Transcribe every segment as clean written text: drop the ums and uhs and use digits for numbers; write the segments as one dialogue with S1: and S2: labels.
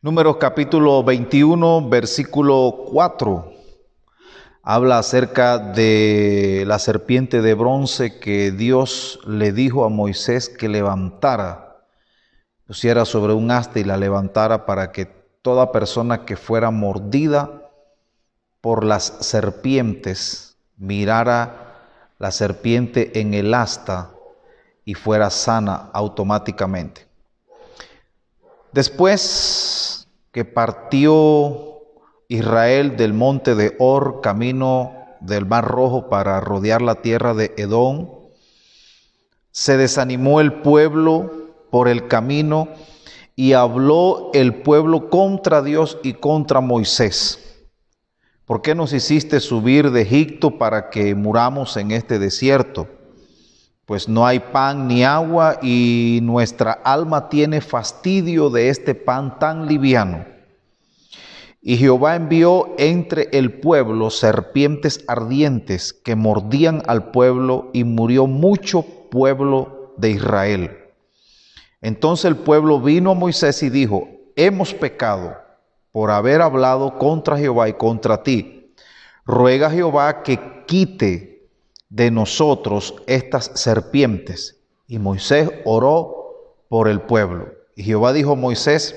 S1: Números capítulo 21, versículo 4. Habla acerca de la serpiente de bronce que Dios le dijo a Moisés que levantara, pusiera sobre un asta y la levantara para que toda persona que fuera mordida por las serpientes mirara la serpiente en el asta y fuera sana automáticamente. Después que partió Israel del monte de Hor, camino del Mar Rojo para rodear la tierra de Edom, se desanimó el pueblo por el camino y habló el pueblo contra Dios y contra Moisés. ¿Por qué nos hiciste subir de Egipto para que muramos en este desierto? Pues no hay pan ni agua y nuestra alma tiene fastidio de este pan tan liviano. Y Jehová envió entre el pueblo serpientes ardientes que mordían al pueblo y murió mucho pueblo de Israel. Entonces el pueblo vino a Moisés y dijo: hemos pecado por haber hablado contra Jehová y contra ti. Ruega a Jehová que quite de nosotros estas serpientes. Y Moisés oró por el pueblo. Y Jehová dijo a Moisés: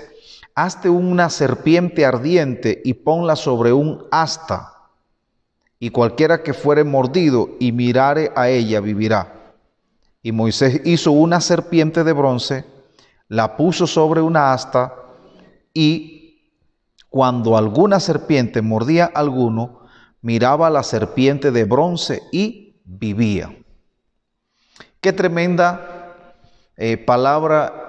S1: hazte una serpiente ardiente y ponla sobre un asta, y cualquiera que fuere mordido y mirare a ella vivirá. Y Moisés hizo una serpiente de bronce, la puso sobre una asta, y cuando alguna serpiente mordía a alguno, miraba a la serpiente de bronce y vivía. Qué tremenda palabra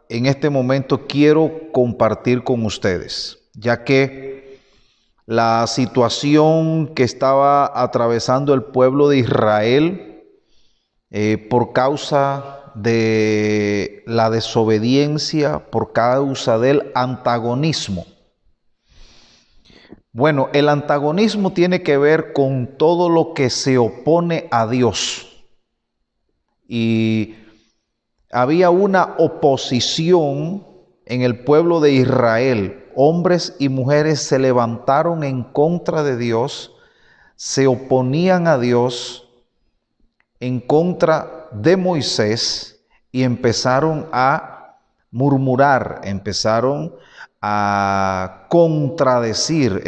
S1: en este momento quiero compartir con ustedes, ya que la situación que estaba atravesando el pueblo de Israel por causa de la desobediencia, por causa del antagonismo. Bueno, el antagonismo tiene que ver con todo lo que se opone a Dios. Y había una oposición en el pueblo de Israel. Hombres y mujeres se levantaron en contra de Dios, se oponían a Dios en contra de Moisés y empezaron a murmurar, empezaron a contradecir,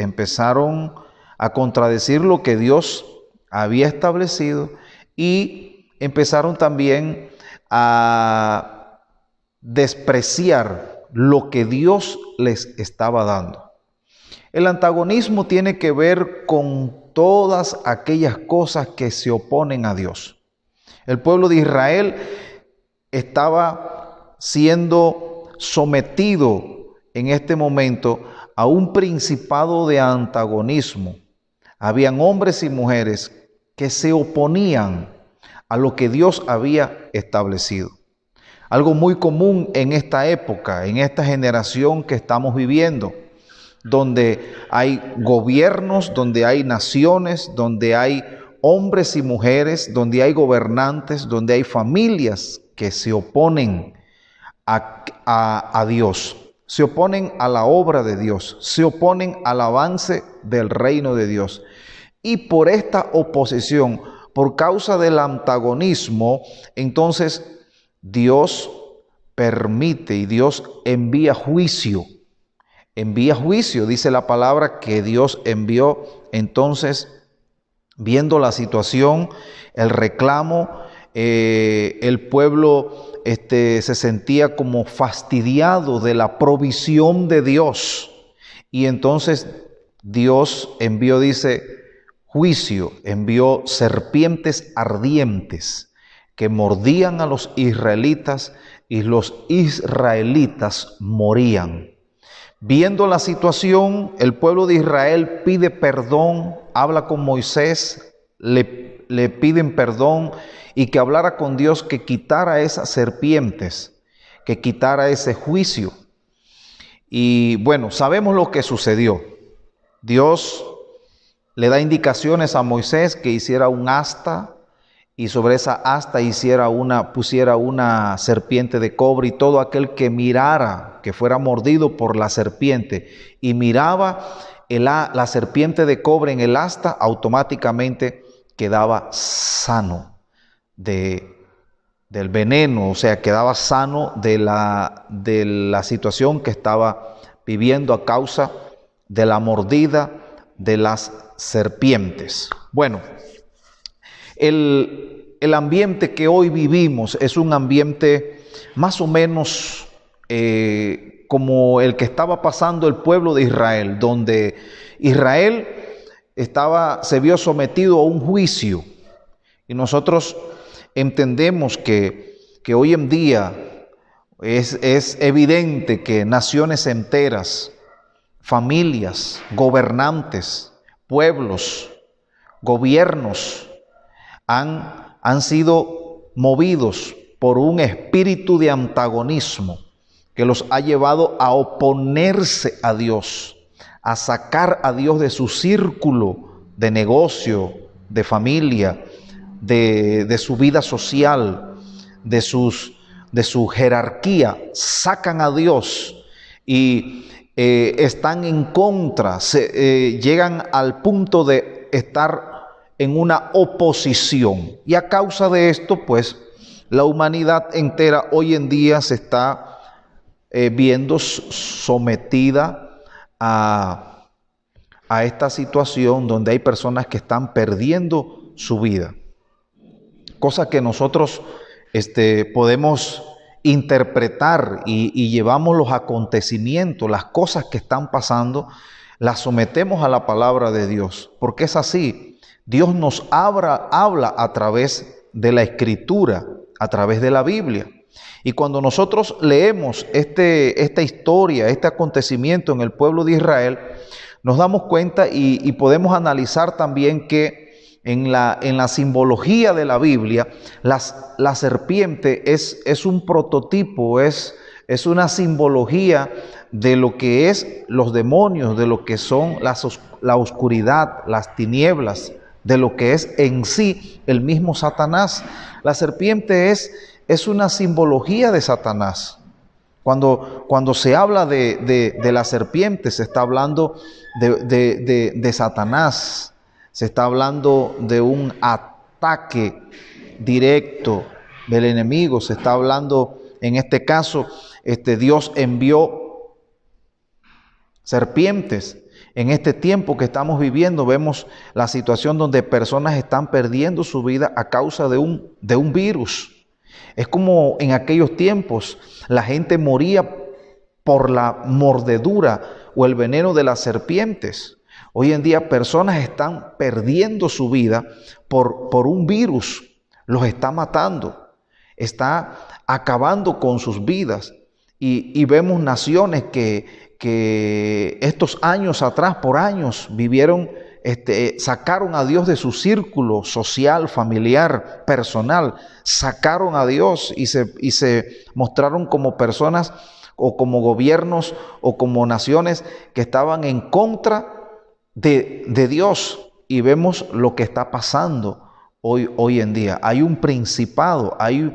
S1: lo que Dios había establecido y empezaron también a despreciar lo que Dios les estaba dando. El antagonismo tiene que ver con todas aquellas cosas que se oponen a Dios. El pueblo de Israel estaba siendo sometido en este momento a un principado de antagonismo. Habían hombres y mujeres que se oponían a lo que Dios había establecido. Algo muy común en esta época, en esta generación que estamos viviendo, donde hay gobiernos, donde hay naciones, donde hay hombres y mujeres, donde hay gobernantes, donde hay familias que se oponen a Dios. Se oponen a la obra de Dios, se oponen al avance del reino de Dios. Y por esta oposición, por causa del antagonismo, entonces Dios permite y Dios envía juicio. Envía juicio, dice la palabra que Dios envió. Entonces, viendo la situación, el reclamo, el pueblo se sentía como fastidiado de la provisión de Dios. Y entonces Dios envió, dice, juicio, envió serpientes ardientes que mordían a los israelitas y los israelitas morían. Viendo la situación, el pueblo de Israel pide perdón, habla con Moisés, le piden perdón y que hablara con Dios que quitara esas serpientes, que quitara ese juicio. Y bueno, sabemos lo que sucedió. Dios le da indicaciones a Moisés que hiciera un asta y sobre esa asta pusiera una serpiente de cobre, y todo aquel que mirara, que fuera mordido por la serpiente, y miraba la serpiente de cobre en el asta, automáticamente quedaba sano del veneno, o sea, quedaba sano de la situación que estaba viviendo a causa de la mordida de las serpientes. Bueno, el ambiente que hoy vivimos es un ambiente más o menos como el que estaba pasando el pueblo de Israel, donde Israel se vio sometido a un juicio, y nosotros entendemos que hoy en día es evidente que naciones enteras, familias, gobernantes, pueblos, gobiernos han sido movidos por un espíritu de antagonismo que los ha llevado a oponerse a Dios, a sacar a Dios de su círculo de negocio, de familia, de su vida social, de su jerarquía. Sacan a Dios y están en contra, llegan al punto de estar en una oposición. Y a causa de esto, pues, la humanidad entera hoy en día se está viendo sometida a esta situación donde hay personas que están perdiendo su vida. Cosa que nosotros podemos interpretar y llevamos los acontecimientos, las cosas que están pasando, las sometemos a la palabra de Dios, porque es así. Dios nos habla a través de la Escritura, a través de la Biblia. Y cuando nosotros leemos esta historia, este acontecimiento en el pueblo de Israel, nos damos cuenta y podemos analizar también que en la simbología de la Biblia, la serpiente es un prototipo, es una simbología de lo que es los demonios, de lo que son la oscuridad, las tinieblas, de lo que es en sí el mismo Satanás. La serpiente es una simbología de Satanás. Cuando se habla de la serpiente, se está hablando de Satanás. Se está hablando de un ataque directo del enemigo. Se está hablando, en este caso, Dios envió serpientes. En este tiempo que estamos viviendo, vemos la situación donde personas están perdiendo su vida a causa de un virus. Es como en aquellos tiempos la gente moría por la mordedura o el veneno de las serpientes. Hoy en día personas están perdiendo su vida por un virus, los está matando, está acabando con sus vidas. Y vemos naciones que estos años atrás, por años, vivieron, sacaron a Dios de su círculo social, familiar, personal, sacaron a Dios y se mostraron como personas o como gobiernos o como naciones que estaban en contra de Dios. Y vemos lo que está pasando hoy en día. Hay un principado, hay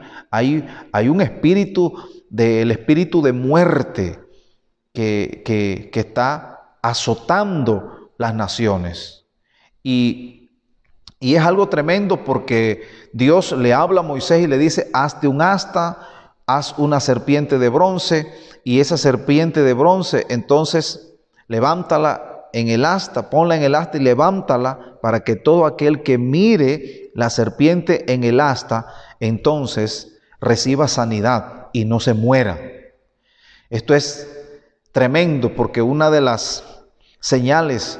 S1: un espíritu, el espíritu de muerte que está azotando las naciones. Y es algo tremendo, porque Dios le habla a Moisés y le dice: hazte un asta, haz una serpiente de bronce, y esa serpiente de bronce, entonces levántala en el asta, ponla en el asta y levántala, para que todo aquel que mire la serpiente en el asta, entonces reciba sanidad y no se muera. Esto es tremendo, porque una de las señales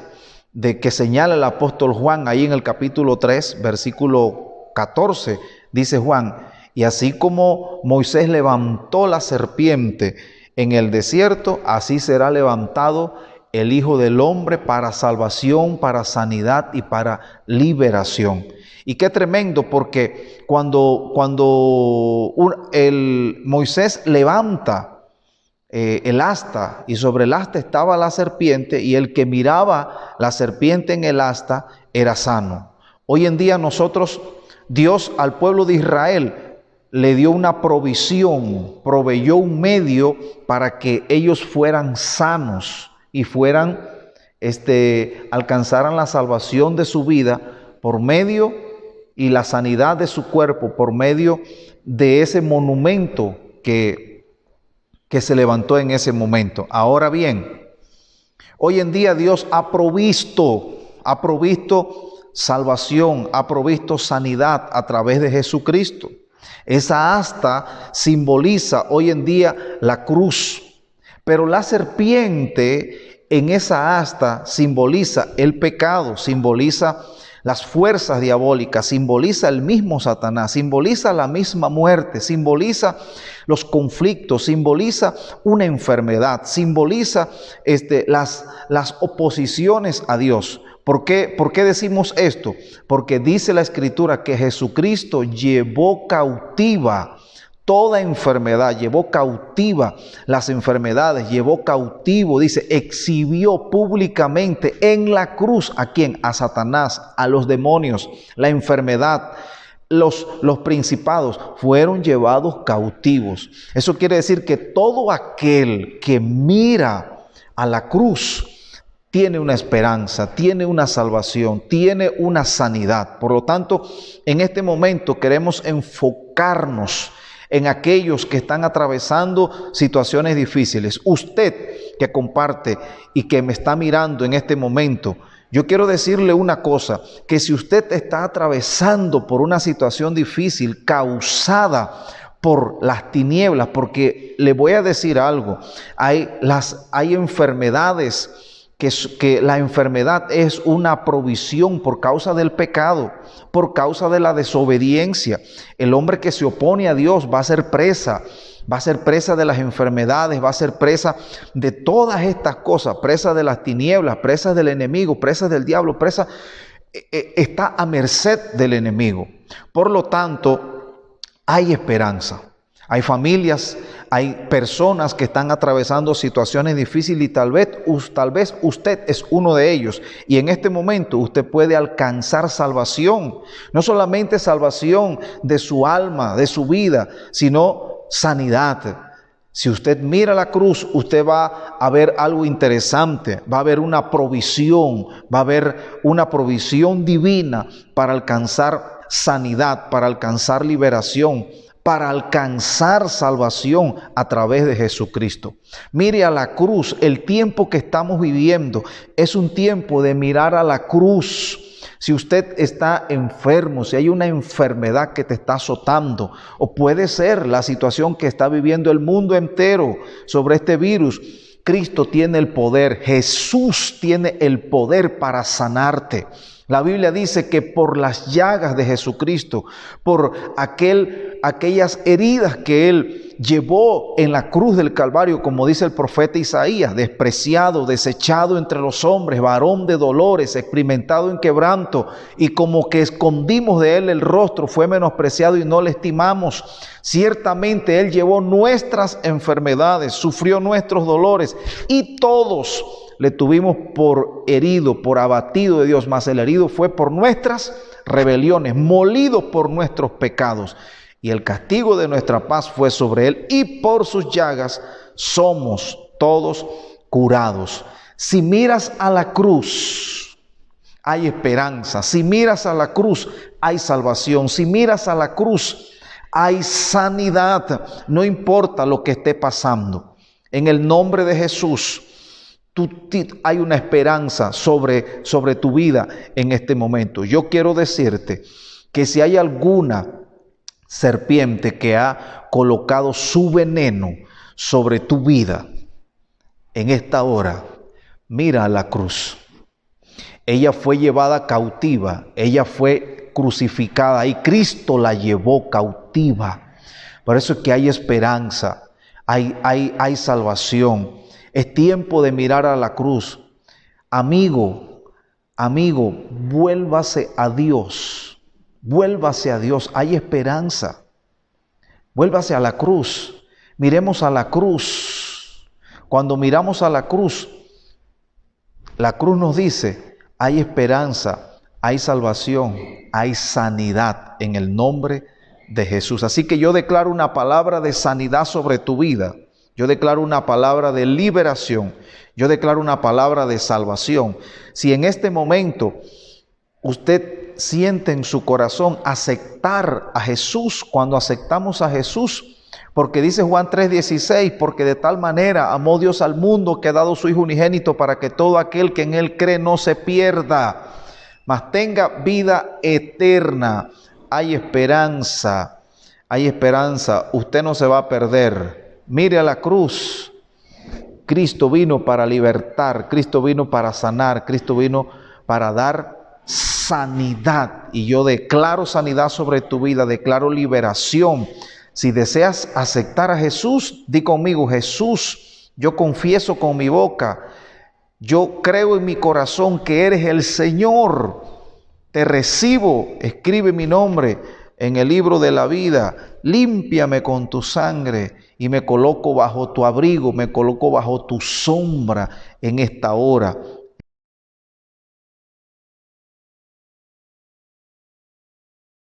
S1: de que señala el apóstol Juan, ahí en el capítulo 3, versículo 14, dice Juan: y así como Moisés levantó la serpiente en el desierto, así será levantado el Hijo del Hombre para salvación, para sanidad y para liberación. Y qué tremendo, porque cuando Moisés levanta el asta, y sobre el asta estaba la serpiente, y el que miraba la serpiente en el asta era sano. Hoy en día nosotros Dios al pueblo de Israel le dio una provisión, proveyó un medio para que ellos fueran sanos y alcanzaran la salvación de su vida por medio y la sanidad de su cuerpo por medio de ese monumento que se levantó en ese momento. Ahora bien, hoy en día Dios ha provisto salvación, ha provisto sanidad a través de Jesucristo. Esa asta simboliza hoy en día la cruz, pero la serpiente en esa asta simboliza el pecado, simboliza las fuerzas diabólicas, simboliza el mismo Satanás, simboliza la misma muerte, simboliza los conflictos, simboliza una enfermedad, simboliza las oposiciones a Dios. ¿Por qué decimos esto? Porque dice la Escritura que Jesucristo llevó cautiva toda enfermedad, llevó cautiva las enfermedades, llevó cautivo, dice, exhibió públicamente en la cruz, ¿a quién? A Satanás, a los demonios, la enfermedad. Los principados fueron llevados cautivos. Eso quiere decir que todo aquel que mira a la cruz tiene una esperanza, tiene una salvación, tiene una sanidad. Por lo tanto, en este momento queremos enfocarnos en aquellos que están atravesando situaciones difíciles. Usted que comparte y que me está mirando en este momento, yo quiero decirle una cosa, que si usted está atravesando por una situación difícil causada por las tinieblas, porque le voy a decir algo, hay enfermedades que la enfermedad es una provisión por causa del pecado, por causa de la desobediencia. El hombre que se opone a Dios va a ser presa de las enfermedades, va a ser presa de todas estas cosas, presa de las tinieblas, presa del enemigo, presa del diablo, está a merced del enemigo. Por lo tanto, hay esperanza. Hay familias, hay personas que están atravesando situaciones difíciles y tal vez usted es uno de ellos. Y en este momento usted puede alcanzar salvación. No solamente salvación de su alma, de su vida, sino sanidad. Si usted mira la cruz, usted va a ver algo interesante. Va a haber una provisión, va a haber una provisión divina para alcanzar sanidad, para alcanzar liberación, para alcanzar salvación a través de Jesucristo. Mire a la cruz. El tiempo que estamos viviendo es un tiempo de mirar a la cruz. Si usted está enfermo, si hay una enfermedad que te está azotando, o puede ser la situación que está viviendo el mundo entero sobre este virus, Cristo tiene el poder, Jesús tiene el poder para sanarte. La Biblia dice que por las llagas de Jesucristo, por aquellas heridas que Él llevó en la cruz del Calvario, como dice el profeta Isaías, despreciado, desechado entre los hombres, varón de dolores, experimentado en quebranto, y como que escondimos de Él el rostro, fue menospreciado y no le estimamos. Ciertamente Él llevó nuestras enfermedades, sufrió nuestros dolores, y todos le tuvimos por herido, por abatido de Dios, mas el herido fue por nuestras rebeliones, molido por nuestros pecados, y el castigo de nuestra paz fue sobre Él, y por sus llagas somos todos curados. Si miras a la cruz, hay esperanza. Si miras a la cruz, hay salvación. Si miras a la cruz, hay sanidad. No importa lo que esté pasando. En el nombre de Jesús, hay una esperanza sobre tu vida en este momento. Yo quiero decirte que si hay alguna serpiente que ha colocado su veneno sobre tu vida en esta hora, mira a la cruz. Ella fue llevada cautiva, ella fue crucificada y Cristo la llevó cautiva. Por eso es que hay esperanza, hay salvación. Es tiempo de mirar a la cruz. Amigo, vuélvase a Dios. Vuélvase a Dios. Hay esperanza. Vuélvase a la cruz. Miremos a la cruz. Cuando miramos a la cruz nos dice, hay esperanza, hay salvación, hay sanidad en el nombre de Jesús. Así que yo declaro una palabra de sanidad sobre tu vida. Yo declaro una palabra de liberación. Yo declaro una palabra de salvación. Si en este momento usted siente en su corazón aceptar a Jesús, cuando aceptamos a Jesús, porque dice Juan 3:16, porque de tal manera amó Dios al mundo que ha dado su Hijo unigénito para que todo aquel que en Él cree no se pierda, mas tenga vida eterna. Hay esperanza, hay esperanza. Usted no se va a perder. Mire a la cruz. Cristo vino para libertar, Cristo vino para sanar, Cristo vino para dar sanidad. Y yo declaro sanidad sobre tu vida, declaro liberación. Si deseas aceptar a Jesús, di conmigo: Jesús, yo confieso con mi boca, yo creo en mi corazón que eres el Señor. Te recibo, escribe mi nombre en el libro de la vida. Límpiame con tu sangre y me coloco bajo tu abrigo, me coloco bajo tu sombra en esta hora.